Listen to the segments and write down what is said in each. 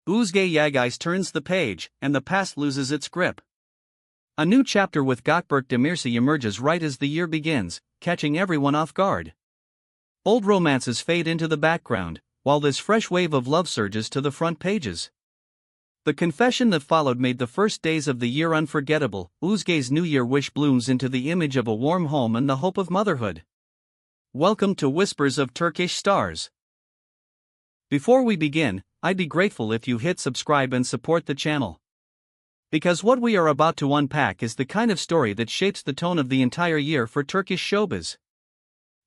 Özge Yağız turns the page, and the past loses its grip. A new chapter with Gökberk Demirci emerges right as the year begins, catching everyone off guard. Old romances fade into the background, while this fresh wave of love surges to the front pages. The confession that followed made the first days of the year unforgettable. Özge's New Year wish blooms into the image of a warm home and the hope of motherhood. Welcome to Whispers of Turkish Stars. Before we begin, I'd be grateful if you hit subscribe and support the channel. Because what we are about to unpack is the kind of story that shapes the tone of the entire year for Turkish showbiz.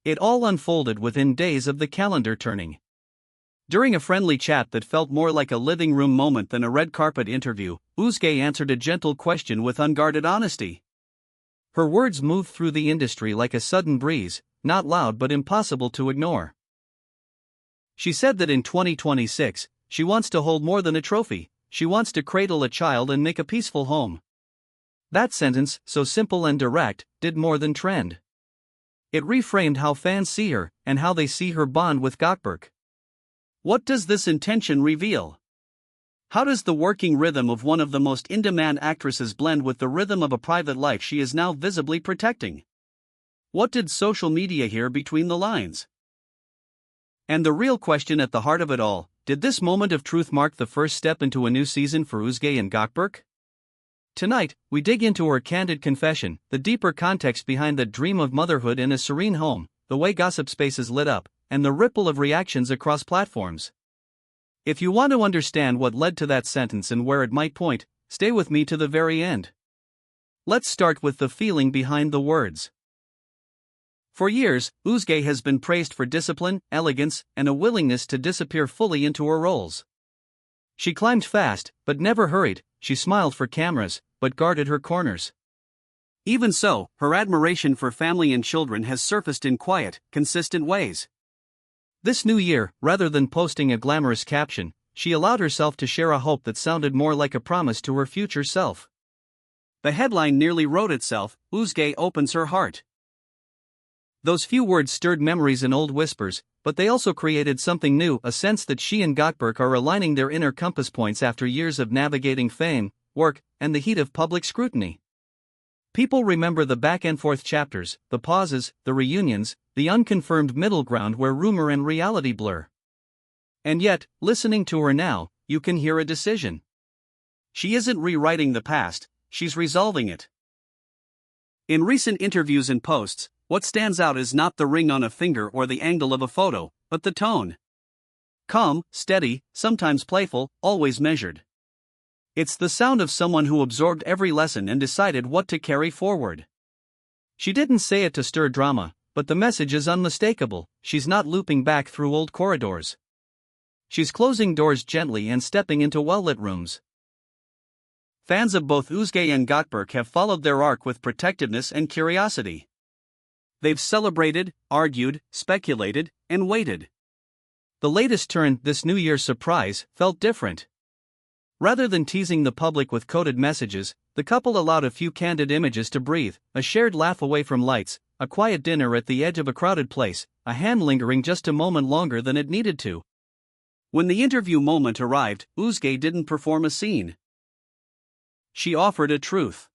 It all unfolded within days of the calendar turning. During a friendly chat that felt more like a living room moment than a red carpet interview, Özge answered a gentle question with unguarded honesty. Her words moved through the industry like a sudden breeze, not loud but impossible to ignore. She said that in 2026, she wants to hold more than a trophy, she wants to cradle a child and make a peaceful home. That sentence, so simple and direct, did more than trend. It reframed how fans see her, and how they see her bond with Gökberk. What does this intention reveal? How does the working rhythm of one of the most in-demand actresses blend with the rhythm of a private life she is now visibly protecting? What did social media hear between the lines? And the real question at the heart of it all, did this moment of truth mark the first step into a new season for Özge and Gökberk? Tonight, we dig into her candid confession, the deeper context behind that dream of motherhood in a serene home, the way gossip spaces lit up, and the ripple of reactions across platforms. If you want to understand what led to that sentence and where it might point, stay with me to the very end. Let's start with the feeling behind the words. For years, Özge has been praised for discipline, elegance, and a willingness to disappear fully into her roles. She climbed fast, but never hurried, she smiled for cameras, but guarded her corners. Even so, her admiration for family and children has surfaced in quiet, consistent ways. This new year, rather than posting a glamorous caption, she allowed herself to share a hope that sounded more like a promise to her future self. The headline nearly wrote itself, Özge opens her heart. Those few words stirred memories and old whispers, but they also created something new, a sense that she and Gökberk are aligning their inner compass points after years of navigating fame, work, and the heat of public scrutiny. People remember the back-and-forth chapters, the pauses, the reunions, the unconfirmed middle ground where rumor and reality blur. And yet, listening to her now, you can hear a decision. She isn't rewriting the past, she's resolving it. In recent interviews and posts, what stands out is not the ring on a finger or the angle of a photo, but the tone. Calm, steady, sometimes playful, always measured. It's the sound of someone who absorbed every lesson and decided what to carry forward. She didn't say it to stir drama, but the message is unmistakable. She's not looping back through old corridors. She's closing doors gently and stepping into well-lit rooms. Fans of both Özge and Gökberk have followed their arc with protectiveness and curiosity. They've celebrated, argued, speculated, and waited. The latest turn, this New Year's surprise, felt different. Rather than teasing the public with coded messages, the couple allowed a few candid images to breathe, a shared laugh away from lights, a quiet dinner at the edge of a crowded place, a hand lingering just a moment longer than it needed to. When the interview moment arrived, Özge didn't perform a scene. She offered a truth.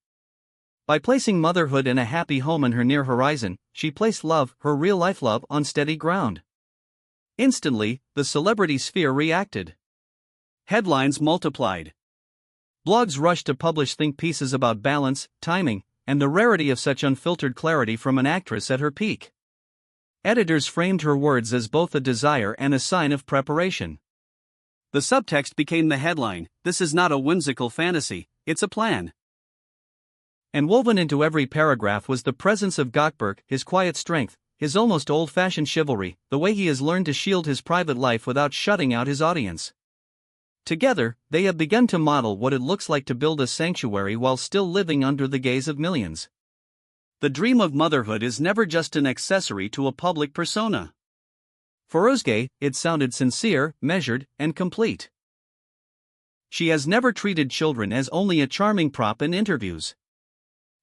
By placing motherhood and a happy home in her near horizon, she placed love, her real-life love, on steady ground. Instantly, the celebrity sphere reacted. Headlines multiplied. Blogs rushed to publish think pieces about balance, timing, and the rarity of such unfiltered clarity from an actress at her peak. Editors framed her words as both a desire and a sign of preparation. The subtext became the headline, "This is not a whimsical fantasy, it's a plan." And woven into every paragraph was the presence of Gökberk, his quiet strength, his almost old-fashioned chivalry, the way he has learned to shield his private life without shutting out his audience. Together, they have begun to model what it looks like to build a sanctuary while still living under the gaze of millions. The dream of motherhood is never just an accessory to a public persona. For Özge, it sounded sincere, measured, and complete. She has never treated children as only a charming prop in interviews.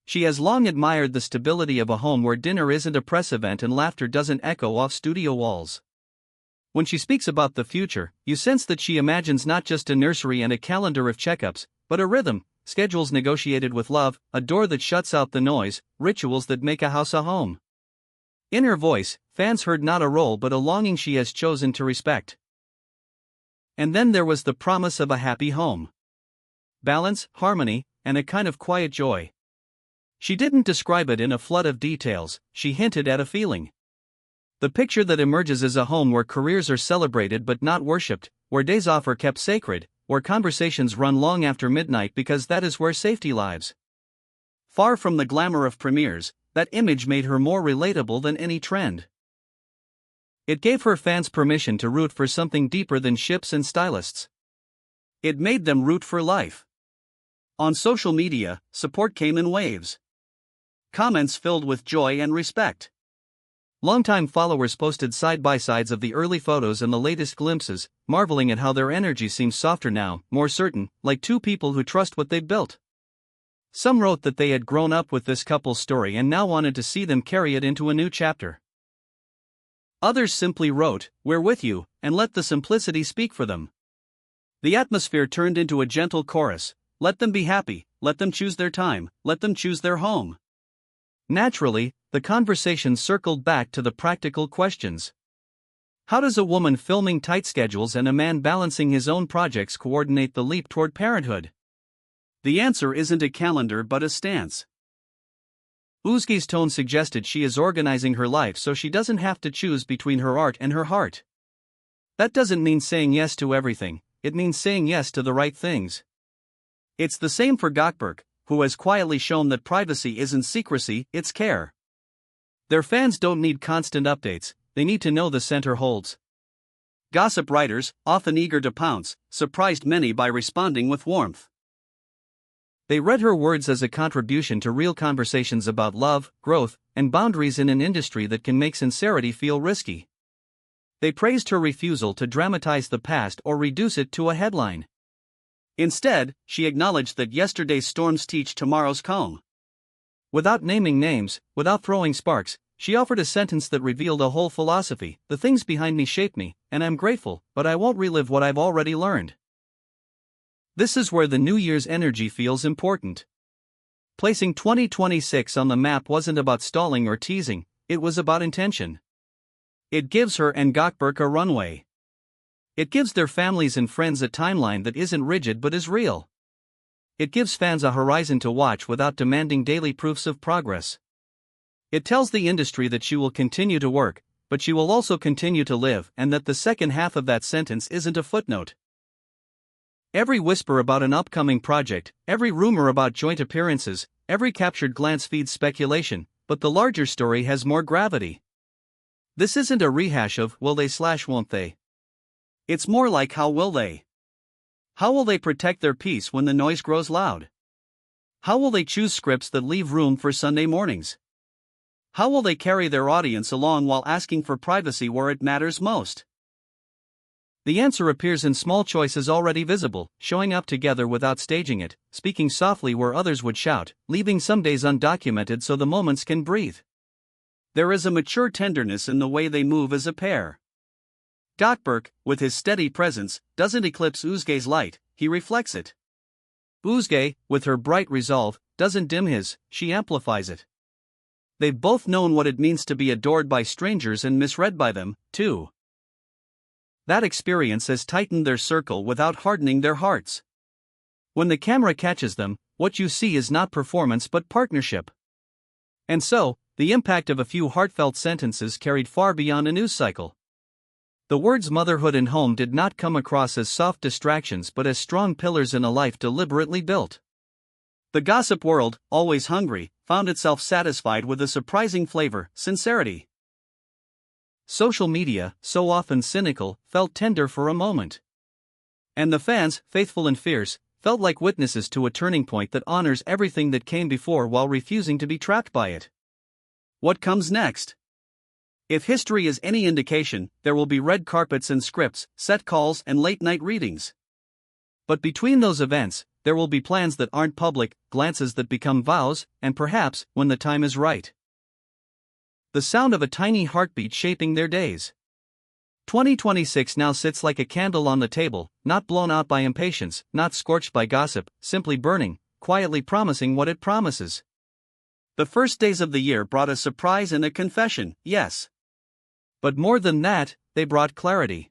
She has long admired the stability of a home where dinner isn't a press event and laughter doesn't echo off studio walls. When she speaks about the future, you sense that she imagines not just a nursery and a calendar of checkups, but a rhythm, schedules negotiated with love, a door that shuts out the noise, rituals that make a house a home. In her voice, fans heard not a role but a longing she has chosen to respect. And then there was the promise of a happy home. Balance, harmony, and a kind of quiet joy. She didn't describe it in a flood of details, she hinted at a feeling. The picture that emerges is a home where careers are celebrated but not worshipped, where days off are kept sacred, where conversations run long after midnight because that is where safety lives. Far from the glamour of premieres, that image made her more relatable than any trend. It gave her fans permission to root for something deeper than ships and stylists. It made them root for life. On social media, support came in waves. Comments filled with joy and respect. Longtime followers posted side-by-sides of the early photos and the latest glimpses, marveling at how their energy seems softer now, more certain, like two people who trust what they've built. Some wrote that they had grown up with this couple's story and now wanted to see them carry it into a new chapter. Others simply wrote, "We're with you," and let the simplicity speak for them. The atmosphere turned into a gentle chorus: let them be happy, let them choose their time, let them choose their home. Naturally, the conversation circled back to the practical questions. How does a woman filming tight schedules and a man balancing his own projects coordinate the leap toward parenthood? The answer isn't a calendar but a stance. Özge's tone suggested she is organizing her life so she doesn't have to choose between her art and her heart. That doesn't mean saying yes to everything, it means saying yes to the right things. It's the same for Gökberk, who has quietly shown that privacy isn't secrecy, it's care. Their fans don't need constant updates, they need to know the center holds. Gossip writers, often eager to pounce, surprised many by responding with warmth. They read her words as a contribution to real conversations about love, growth, and boundaries in an industry that can make sincerity feel risky. They praised her refusal to dramatize the past or reduce it to a headline. Instead, she acknowledged that yesterday's storms teach tomorrow's calm. Without naming names, without throwing sparks, she offered a sentence that revealed a whole philosophy: the things behind me shape me, and I'm grateful, but I won't relive what I've already learned. This is where the New Year's energy feels important. Placing 2026 on the map wasn't about stalling or teasing, it was about intention. It gives her and Gökberk a runway. It gives their families and friends a timeline that isn't rigid but is real. It gives fans a horizon to watch without demanding daily proofs of progress. It tells the industry that she will continue to work, but she will also continue to live, and that the second half of that sentence isn't a footnote. Every whisper about an upcoming project, every rumor about joint appearances, every captured glance feeds speculation, but the larger story has more gravity. This isn't a rehash of will they/won't they. It's more like how will they? How will they protect their peace when the noise grows loud? How will they choose scripts that leave room for Sunday mornings? How will they carry their audience along while asking for privacy where it matters most? The answer appears in small choices already visible: showing up together without staging it, speaking softly where others would shout, leaving some days undocumented so the moments can breathe. There is a mature tenderness in the way they move as a pair. Gökberk, with his steady presence, doesn't eclipse Özge's light, he reflects it. Özge, with her bright resolve, doesn't dim his, she amplifies it. They've both known what it means to be adored by strangers and misread by them, too. That experience has tightened their circle without hardening their hearts. When the camera catches them, what you see is not performance but partnership. And so, the impact of a few heartfelt sentences carried far beyond a news cycle. The words motherhood and home did not come across as soft distractions but as strong pillars in a life deliberately built. The gossip world, always hungry, found itself satisfied with a surprising flavor: sincerity. Social media, so often cynical, felt tender for a moment. And the fans, faithful and fierce, felt like witnesses to a turning point that honors everything that came before while refusing to be trapped by it. What comes next? If history is any indication, there will be red carpets and scripts, set calls and late-night readings. But between those events, there will be plans that aren't public, glances that become vows, and perhaps, when the time is right, the sound of a tiny heartbeat shaping their days. 2026 now sits like a candle on the table, not blown out by impatience, not scorched by gossip, simply burning, quietly promising what it promises. The first days of the year brought a surprise and a confession, yes. But more than that, they brought clarity.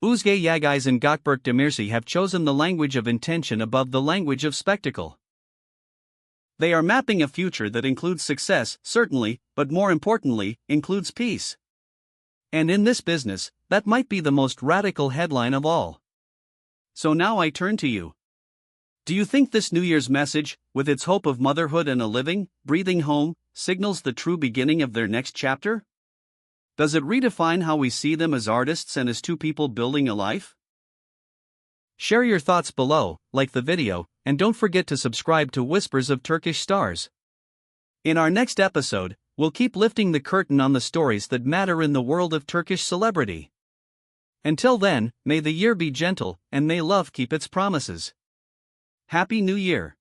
Özge, Yağız and Gökberk Demirci have chosen the language of intention above the language of spectacle. They are mapping a future that includes success, certainly, but more importantly, includes peace. And in this business, that might be the most radical headline of all. So now I turn to you. Do you think this New Year's message, with its hope of motherhood and a living, breathing home, signals the true beginning of their next chapter? Does it redefine how we see them as artists and as two people building a life? Share your thoughts below, like the video, and don't forget to subscribe to Whispers of Turkish Stars. In our next episode, we'll keep lifting the curtain on the stories that matter in the world of Turkish celebrity. Until then, may the year be gentle, and may love keep its promises. Happy New Year!